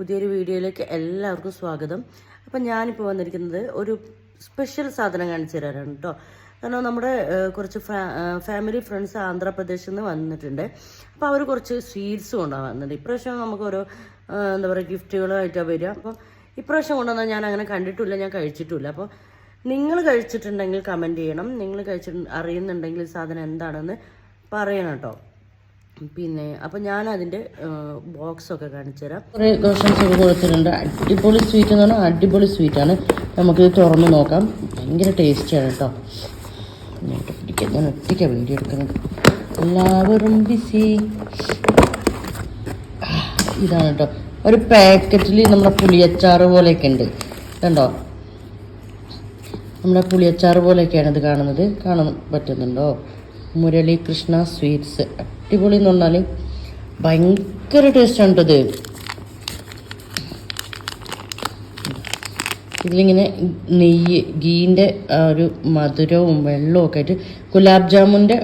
പുതിയൊരു വീഡിയോയിലേക്ക് എല്ലാവർക്കും സ്വാഗതം. അപ്പം ഞാനിപ്പോൾ വന്നിരിക്കുന്നത് ഒരു സ്പെഷ്യൽ സാധനം കാണിച്ചു തരാനാണ് കേട്ടോ. കാരണം നമ്മുടെ കുറച്ച് ഫാമിലി ഫ്രണ്ട്സ് ആന്ധ്രാപ്രദേശിൽ നിന്ന് വന്നിട്ടുണ്ട്. അപ്പോൾ അവർ കുറച്ച് സ്വീറ്റ്സ് കൊണ്ടാണ് വന്നത്. ഇപ്രാവശ്യം നമുക്ക് ഓരോ എന്താ പറയുക ഗിഫ്റ്റുകളായിട്ടാണ് വരിക. അപ്പം ഇപ്രാവശ്യം കൊണ്ടുവന്നാൽ ഞാൻ അങ്ങനെ കണ്ടിട്ടില്ല, ഞാൻ കഴിച്ചിട്ടില്ല. അപ്പോൾ നിങ്ങൾ കഴിച്ചിട്ടുണ്ടെങ്കിൽ കമൻറ്റ് ചെയ്യണം. നിങ്ങൾ അറിയുന്നുണ്ടെങ്കിൽ സാധനം എന്താണെന്ന് പറയണം കേട്ടോ. പിന്നെ അപ്പം ഞാൻ അതിൻ്റെ ബോക്സൊക്കെ കാണിച്ചു തരാം. കുറേ ക്വസ്റ്റൻസ് ഒക്കെ കൊടുത്തിട്ടുണ്ട്. അടിപൊളി സ്വീറ്റ് എന്ന് പറഞ്ഞാൽ അടിപൊളി സ്വീറ്റാണ്. നമുക്കിത് തുറന്ന് നോക്കാം. ഭയങ്കര ടേസ്റ്റിയാണ് കേട്ടോ. ഞാൻ ഒറ്റയ്ക്ക് വീഡിയോ എടുക്കുന്നത്. എല്ലാവരും ബിസി. ഇതാണ് കേട്ടോ, ഒരു പാക്കറ്റിൽ നമ്മുടെ പുളിയച്ചാറ് പോലെയൊക്കെ ഉണ്ട് കണ്ടോ. നമ്മുടെ പുളിയച്ചാറ് പോലെയൊക്കെയാണ് ഇത് കാണുന്നത്. കാണാൻ പറ്റുന്നുണ്ടോ? മുരളി കൃഷ്ണ സ്വീറ്റ്സ്. അടിപൊളി എന്ന് പറഞ്ഞാൽ ഭയങ്കര ടേസ്റ്റാണ് കേട്ടോ ഇത്. ഇതിലിങ്ങനെ നെയ്യ് ഗീൻ്റെ ഒരു മധുരവും വെള്ളവും ഒക്കെ ആയിട്ട് ഗുലാബ് ജാമുൻ്റെ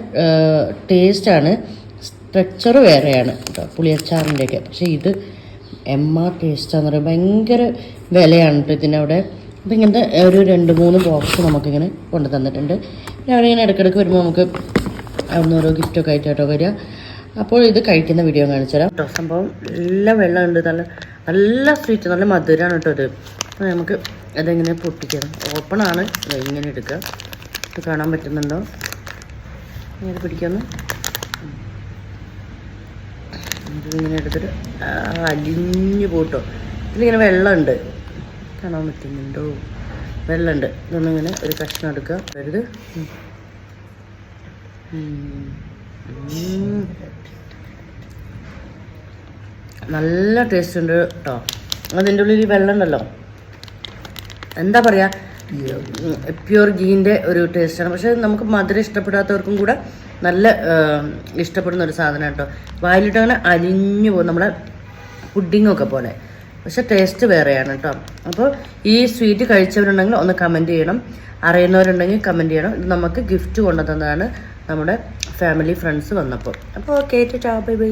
ടേസ്റ്റാണ്. സ്ട്രക്ചർ വേറെയാണ് കേട്ടോ പുളിയച്ചാറിൻ്റെയൊക്കെ. പക്ഷേ ഇത് ടേസ്റ്റാന്ന് പറയുക. ഭയങ്കര വിലയാണ് കേട്ടോ ഇതിനവിടെ. അപ്പം ഇങ്ങനത്തെ ഒരു 2-3 ബോക്സ് നമുക്കിങ്ങനെ കൊണ്ടു തന്നിട്ടുണ്ട്. പിന്നെ അവരിങ്ങനെ ഇടയ്ക്കിടയ്ക്ക് വരുമ്പോൾ നമുക്ക് അവിടുന്ന് ഓരോ ഗിഫ്റ്റൊക്കെ ആയിട്ട് കേട്ടോ വരിക. അപ്പോൾ ഇത് കഴിക്കുന്ന വീഡിയോ കാണിച്ചു തരാം കേട്ടോ. സംഭവം നല്ല വെള്ളമുണ്ട്, നല്ല സ്വീറ്റ്, നല്ല മധുരമാണ് കേട്ടോ ഇത്. അപ്പോൾ നമുക്ക് അതെങ്ങനെ പൊട്ടിക്കണം. ഓപ്പണാണ്, ഇങ്ങനെ എടുക്കുക. ഇത് കാണാൻ പറ്റുന്നുണ്ടോ? ഇങ്ങനെ പിടിക്കാമെന്ന് ഇതിങ്ങനെ എടുത്തിട്ട് അലിഞ്ഞു പോട്ടോ. ഇതിലിങ്ങനെ വെള്ളമുണ്ട്, കാണാൻ പറ്റുന്നുണ്ടോ? വെള്ളമുണ്ട്. ഇതൊന്നിങ്ങനെ ഒരു കഷ്ണം എടുക്കുക. വരുത് നല്ല ടേസ്റ്റ് ഉണ്ട് കേട്ടോ. അതിൻ്റെ ഉള്ളിൽ വെള്ളം ഉണ്ടല്ലോ, എന്താ പറയുക, പ്യൂർ ഗീൻ്റെ ഒരു ടേസ്റ്റാണ്. പക്ഷേ നമുക്ക് മധുരം ഇഷ്ടപ്പെടാത്തവർക്കും കൂടെ നല്ല ഇഷ്ടപ്പെടുന്ന ഒരു സാധനം കേട്ടോ. വായിലിട്ട് അങ്ങനെ അലിഞ്ഞു പോകും, നമ്മുടെ പുഡിങ്ങൊക്കെ പോലെ. പക്ഷെ ടേസ്റ്റ് വേറെയാണ് കേട്ടോ. അപ്പോൾ ഈ സ്വീറ്റ് കഴിച്ചവരുണ്ടെങ്കിൽ ഒന്ന് കമൻറ്റ് ചെയ്യണം. അറിയുന്നവരുണ്ടെങ്കിൽ കമൻറ്റ് ചെയ്യണം. ഇത് നമുക്ക് ഗിഫ്റ്റ് കൊണ്ടുതന്നതാണ് നമ്മുടെ ഫാമിലി ഫ്രണ്ട്സ് വന്നപ്പോൾ. അപ്പോൾ ഓക്കെ, ടാറ്റാ, ബൈ ബൈ.